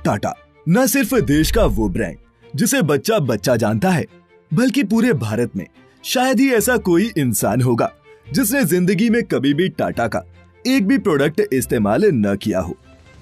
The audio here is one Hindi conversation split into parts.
टाटा न सिर्फ देश का वो ब्रांड जिसे बच्चा बच्चा जानता है, बल्कि पूरे भारत में शायद ही ऐसा कोई इंसान होगा जिसने जिंदगी में कभी भी टाटा का एक भी प्रोडक्ट इस्तेमाल न किया हो।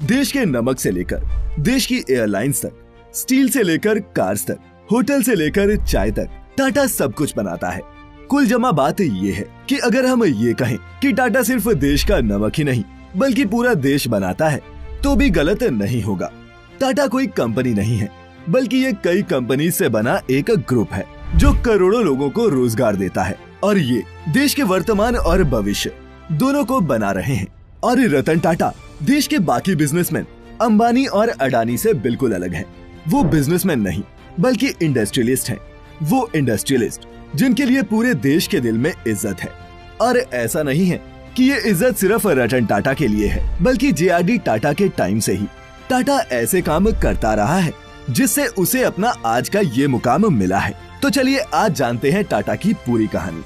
देश के नमक से लेकर देश की एयरलाइंस तक, स्टील से लेकर कार्स तक, होटल से लेकर चाय तक, टाटा सब कुछ बनाता है। कुल जमा बात ये है कि अगर हम ये कहें कि टाटा सिर्फ देश का नमक ही नहीं बल्कि पूरा देश बनाता है तो भी गलत नहीं होगा। टाटा कोई कंपनी नहीं है, बल्कि ये कई कंपनी से बना एक ग्रुप है जो करोड़ों लोगों को रोजगार देता है और ये देश के वर्तमान और भविष्य दोनों को बना रहे हैं। और रतन टाटा देश के बाकी बिजनेसमैन अंबानी और अडानी से बिल्कुल अलग हैं। वो बिजनेसमैन नहीं बल्कि इंडस्ट्रियलिस्ट हैं। वो इंडस्ट्रियलिस्ट जिनके लिए पूरे देश के दिल में इज्जत है। और ऐसा नहीं है कि ये इज्जत सिर्फ रतन टाटा के लिए है, बल्कि JRD टाटा के टाइम से ही टाटा ऐसे काम करता रहा है जिससे उसे अपना आज का ये मुकाम मिला है। तो चलिए आज जानते हैं टाटा की पूरी कहानी।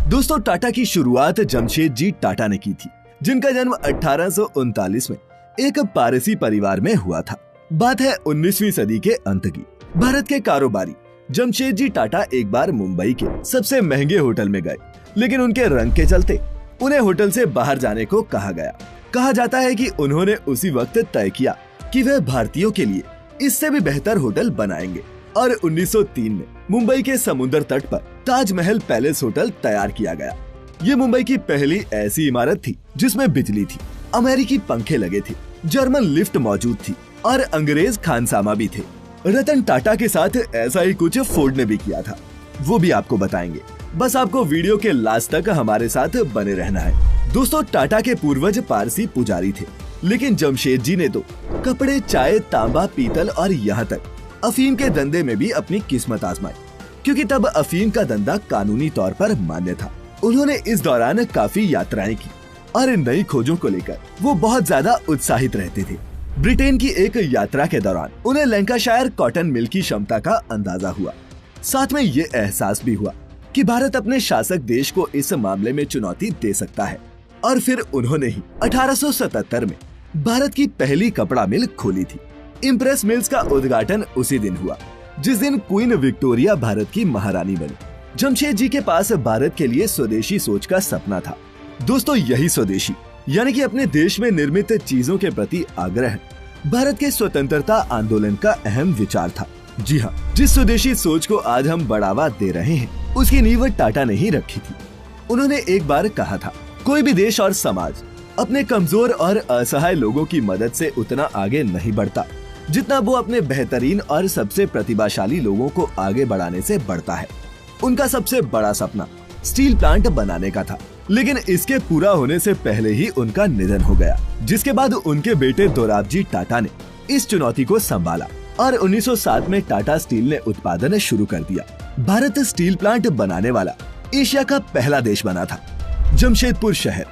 दोस्तों, टाटा की शुरुआत जमशेदजी टाटा ने की थी, जिनका जन्म 1839 में एक पारसी परिवार में हुआ था। बात है 19वीं सदी के अंत की। भारत के कारोबारी जमशेदजी टाटा एक बार मुंबई के सबसे महंगे होटल में गए, लेकिन उनके रंग के चलते उन्हें होटल से बाहर जाने को कहा गया। कहा जाता है कि उन्होंने उसी वक्त तय किया कि वह भारतीयों के लिए इससे भी बेहतर होटल बनाएंगे और 1903 में मुंबई के समुद्र तट पर ताजमहल पैलेस होटल तैयार किया गया। ये मुंबई की पहली ऐसी इमारत थी जिसमें बिजली थी, अमेरिकी पंखे लगे थे, जर्मन लिफ्ट मौजूद थी और अंग्रेज खानसामा भी थे। रतन टाटा के साथ ऐसा ही कुछ फोर्ड ने भी किया था, वो भी आपको बताएंगे। बस आपको वीडियो के लास्ट तक हमारे साथ बने रहना है। दोस्तों, टाटा के पूर्वज पारसी पुजारी थे, लेकिन जमशेदजी ने तो कपड़े, चाय, तांबा, पीतल और यहाँ तक अफीम के धंधे में भी अपनी किस्मत आजमाई, क्योंकि तब अफीम का धंधा कानूनी तौर पर मान्य था। उन्होंने इस दौरान काफी यात्राएं की और नई खोजों को लेकर वो बहुत ज्यादा उत्साहित रहते थे। ब्रिटेन की एक यात्रा के दौरान उन्हें लैंकाशायर कॉटन मिल की क्षमता का अंदाजा हुआ। साथ में ये एहसास भी हुआ कि भारत अपने शासक देश को इस मामले में चुनौती दे सकता है। और फिर उन्होंने ही 1877 में भारत की पहली कपड़ा मिल खोली थी। इम्प्रेस मिल्स का उद्घाटन उसी दिन हुआ जिस दिन क्वीन विक्टोरिया भारत की महारानी बनी। जमशेदजी के पास भारत के लिए स्वदेशी सोच का सपना था। दोस्तों, यही स्वदेशी यानी कि अपने देश में निर्मित चीजों के प्रति आग्रह भारत के स्वतंत्रता आंदोलन का अहम विचार था। जी हाँ, जिस स्वदेशी सोच को आज हम बढ़ावा दे रहे हैं उसकी नींव टाटा ने ही रखी थी। उन्होंने एक बार कहा था, कोई भी देश और समाज अपने कमजोर और असहाय लोगों की मदद से उतना आगे नहीं बढ़ता जितना वो अपने बेहतरीन और सबसे प्रतिभाशाली लोगों को आगे बढ़ाने से बढ़ता है। उनका सबसे बड़ा सपना स्टील प्लांट बनाने का था, लेकिन इसके पूरा होने से पहले ही उनका निधन हो गया, जिसके बाद उनके बेटे दोराबजी टाटा ने इस चुनौती को संभाला और 1907 में टाटा स्टील ने उत्पादन शुरू कर दिया। भारत स्टील प्लांट बनाने वाला एशिया का पहला देश बना था। जमशेदपुर शहर।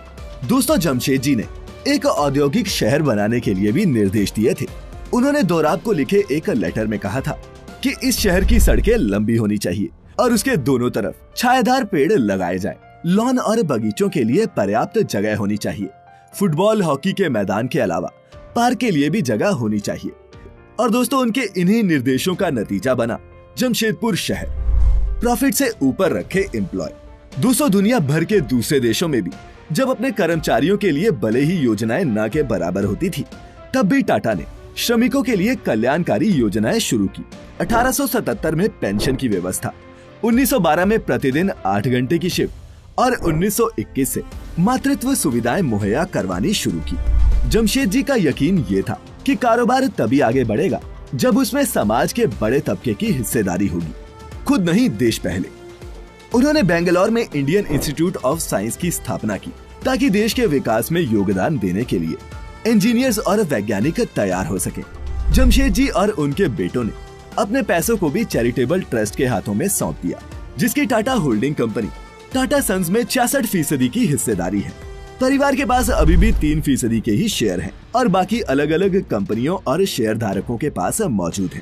दोस्तों, जमशेदजी ने एक औद्योगिक शहर बनाने के लिए भी निर्देश दिए थे। उन्होंने दोराब को लिखे एक लेटर में कहा था कि इस शहर की सड़कें लंबी होनी चाहिए और उसके दोनों तरफ छायादार पेड़ लगाए जाएं। लॉन और बगीचों के लिए पर्याप्त जगह होनी चाहिए। फुटबॉल, हॉकी के मैदान के अलावा पार्क के लिए भी जगह होनी चाहिए। और दोस्तों, उनके इन्हीं निर्देशों का नतीजा बना जमशेदपुर शहर। प्रॉफिट से ऊपर रखे एम्प्लॉय। दोस्तों, दुनिया भर के दूसरे देशों में भी जब अपने कर्मचारियों के लिए भले ही योजनाएं न के बराबर होती थी, तब भी टाटा ने श्रमिकों के लिए कल्याणकारी योजनाएं शुरू की। 1877 में पेंशन की व्यवस्था, 1912 में प्रतिदिन 8 घंटे की शिफ्ट और 1921 से मातृत्व सुविधाएं मुहैया करवानी शुरू की। जमशेदजी का यकीन ये था कि कारोबार तभी आगे बढ़ेगा जब उसमें समाज के बड़े तबके की हिस्सेदारी होगी, खुद नहीं देश पहले। उन्होंने बेंगलोर में इंडियन इंस्टीट्यूट ऑफ साइंस की स्थापना की ताकि देश के विकास में योगदान देने के लिए इंजीनियर्स और वैज्ञानिक तैयार हो सके। जमशेदजी और उनके बेटों ने अपने पैसों को भी चैरिटेबल ट्रस्ट के हाथों में सौंप दिया, जिसकी Tata holding company Tata Sons में 66% की हिस्सेदारी है। परिवार के पास अभी भी 3% के ही शेयर हैं और बाकी अलग अलग कंपनियों और शेयर धारकों के पास मौजूद है।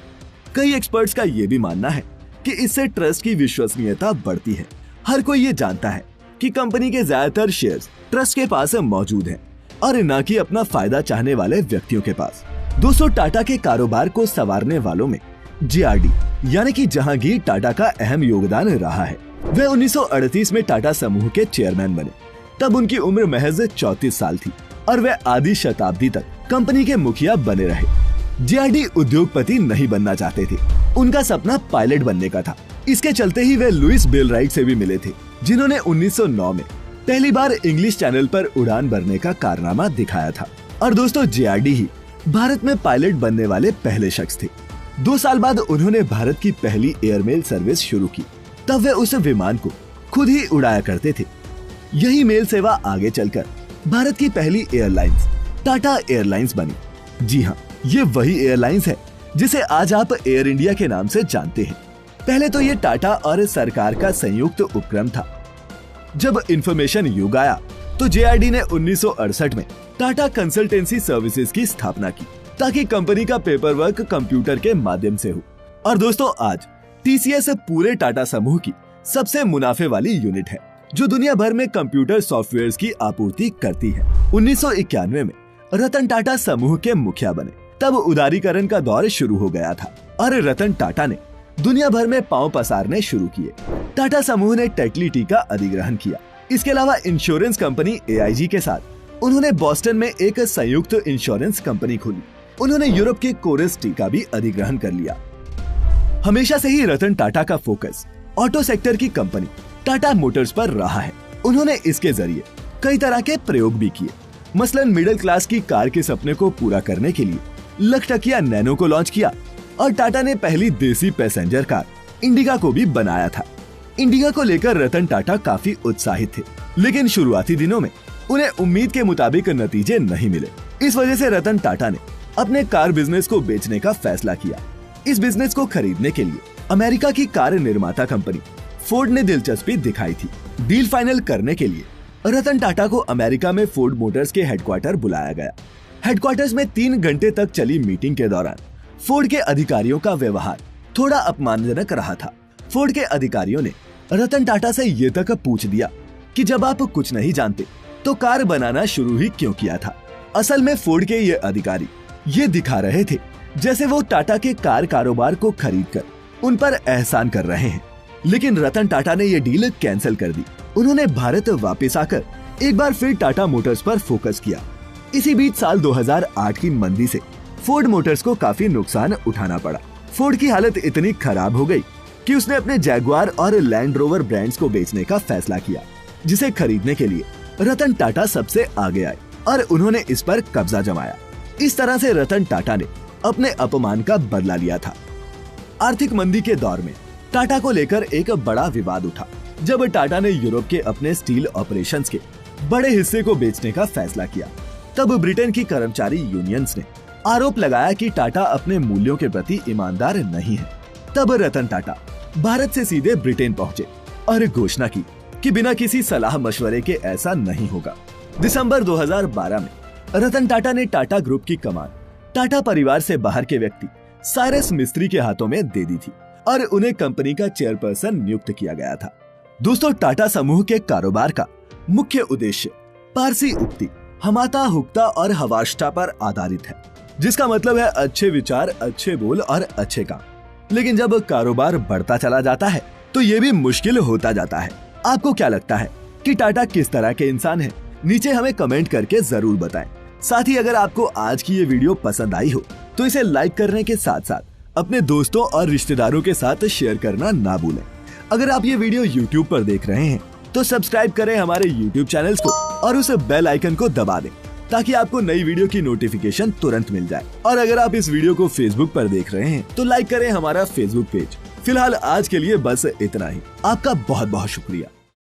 कई एक्सपर्ट्स का ये भी मानना है कि इससे ट्रस्ट की विश्वसनीयता बढ़ती है। हर कोई ये जानता है कि कंपनी के ज्यादातर शेयर्स ट्रस्ट के पास मौजूद हैं, और न कि अपना फायदा चाहने वाले व्यक्तियों के पास। दोस्तों, टाटा के कारोबार को संवारने वालों में JRD यानी कि जहांगीर टाटा का अहम योगदान रहा है। वे 1938 में टाटा समूह के चेयरमैन बने। तब उनकी उम्र महज 34 साल थी और वे आधी शताब्दी तक कंपनी के मुखिया बने रहे। JRD उद्योगपति नहीं बनना चाहते थे, उनका सपना पायलट बनने का था। इसके चलते ही वे लुइस बेलराइट से भी मिले थे, जिन्होंने 1909 में पहली बार इंग्लिश चैनल पर उड़ान भरने का कारनामा दिखाया था। और दोस्तों, JRD ही भारत में पायलट बनने वाले पहले शख्स थे। 2 साल बाद उन्होंने भारत की पहली एयरमेल सर्विस शुरू की। तब वे उस विमान को खुद ही उड़ाया करते थे। यही मेल सेवा आगे चलकर भारत की पहली एयरलाइंस टाटा एयरलाइंस बनी। जी हाँ, ये वही एयरलाइंस है जिसे आज आप एयर इंडिया के नाम से जानते हैं। पहले तो ये टाटा और सरकार का संयुक्त उपक्रम था। जब इंफॉर्मेशन युग आया तो JRD ने 1968 में टाटा कंसल्टेंसी सर्विसेज की स्थापना की, ताकि कंपनी का पेपर वर्क कंप्यूटर के माध्यम से हो। और दोस्तों, आज TCS पूरे टाटा समूह की सबसे मुनाफे वाली यूनिट है, जो दुनिया भर में कंप्यूटर सॉफ्टवेयर्स की आपूर्ति करती है। 1991 में रतन टाटा समूह के मुखिया बने। तब उदारीकरण का दौर शुरू हो गया था और रतन टाटा ने दुनिया भर में पांव पसारने शुरू किए। टाटा समूह ने टेक्लिटी का अधिग्रहण किया। इसके अलावा इंश्योरेंस कंपनी AIG के साथ उन्होंने बॉस्टन में एक संयुक्त इंश्योरेंस कंपनी खोली। उन्होंने यूरोप के कोरस टी का भी अधिग्रहण कर लिया। हमेशा से ही रतन टाटा का फोकस ऑटो सेक्टर की कंपनी टाटा मोटर्स पर रहा है। उन्होंने इसके जरिए कई तरह के प्रयोग भी किए। मसलन मिडिल क्लास की कार के सपने को पूरा करने के लिए लखटकिया नैनो को लॉन्च किया और टाटा ने पहली देसी पैसेंजर कार इंडिगा को भी बनाया था। इंडिगा को लेकर रतन टाटा काफी उत्साहित थे, लेकिन शुरुआती दिनों में उन्हें उम्मीद के मुताबिक नतीजे नहीं मिले। इस वजह से रतन टाटा ने अपने कार बिजनेस को बेचने का फैसला किया। इस बिजनेस को खरीदने के लिए अमेरिका की कार निर्माता कंपनी फोर्ड ने दिलचस्पी दिखाई थी। डील फाइनल करने के लिए रतन टाटा को अमेरिका में फोर्ड मोटर्स के हेडक्वार्टर बुलाया गया। हेडक्वार्टर्स में 3 घंटे तक चली मीटिंग के दौरान फोर्ड के अधिकारियों का व्यवहार थोड़ा अपमानजनक रहा था। फोर्ड के अधिकारियों ने रतन टाटा से ये तक पूछ दिया कि जब आप कुछ नहीं जानते तो कार बनाना शुरू ही क्यों किया था। असल में फोर्ड के ये अधिकारी ये दिखा रहे थे जैसे वो टाटा के कार कारोबार को खरीदकर उन पर एहसान कर रहे हैं। लेकिन रतन टाटा ने ये डील कैंसिल कर दी। उन्होंने भारत वापस आकर एक बार फिर टाटा मोटर्स पर फोकस किया। इसी बीच साल 2008 की मंदी से फोर्ड मोटर्स को काफी नुकसान उठाना पड़ा। फोर्ड की हालत इतनी खराब हो गई कि उसने अपने जैगुआर और लैंड रोवर ब्रांड्स को बेचने का फैसला किया, जिसे खरीदने के लिए रतन टाटा सबसे आगे आए और उन्होंने इस पर कब्जा जमाया। इस तरह से रतन टाटा ने अपने अपमान का बदला लिया था। आर्थिक मंदी के दौर में टाटा को लेकर एक बड़ा विवाद उठा जब टाटा ने यूरोप के अपने स्टील ऑपरेशंस के बड़े हिस्से को बेचने का फैसला किया। तब ब्रिटेन की कर्मचारी यूनियंस ने आरोप लगाया कि टाटा अपने मूल्यों के प्रति ईमानदार नहीं है। तब रतन टाटा भारत से सीधे ब्रिटेन पहुंचे और घोषणा की कि बिना किसी सलाह मशवरे के ऐसा नहीं होगा। दिसंबर 2012 में रतन टाटा ने टाटा ग्रुप की कमान टाटा परिवार से बाहर के व्यक्ति साइरस मिस्त्री के हाथों में दे दी थी और उन्हें कंपनी का चेयरपर्सन नियुक्त किया गया था। दोस्तों, टाटा समूह के कारोबार का मुख्य उद्देश्य पारसी उक्ति हमाता हुक्ता और हवाष्टा पर आधारित है, जिसका मतलब है अच्छे विचार, अच्छे बोल और अच्छे काम। लेकिन जब कारोबार बढ़ता चला जाता है तो ये भी मुश्किल होता जाता है। आपको क्या लगता है कि टाटा किस तरह के इंसान हैं? नीचे हमें कमेंट करके जरूर बताएं। साथ ही अगर आपको आज की ये वीडियो पसंद आई हो तो इसे लाइक करने के साथ साथ अपने दोस्तों और रिश्तेदारों के साथ शेयर करना ना भूलें। अगर आप ये वीडियो YouTube पर देख रहे हैं तो सब्सक्राइब करें हमारे YouTube चैनल्स को और उस बेल आइकन को दबा दें ताकि आपको नई वीडियो की नोटिफिकेशन तुरंत मिल जाए। और अगर आप इस वीडियो को Facebook पर देख रहे हैं तो लाइक करें हमारा Facebook पेज। फिलहाल आज के लिए बस इतना ही। आपका बहुत बहुत शुक्रिया।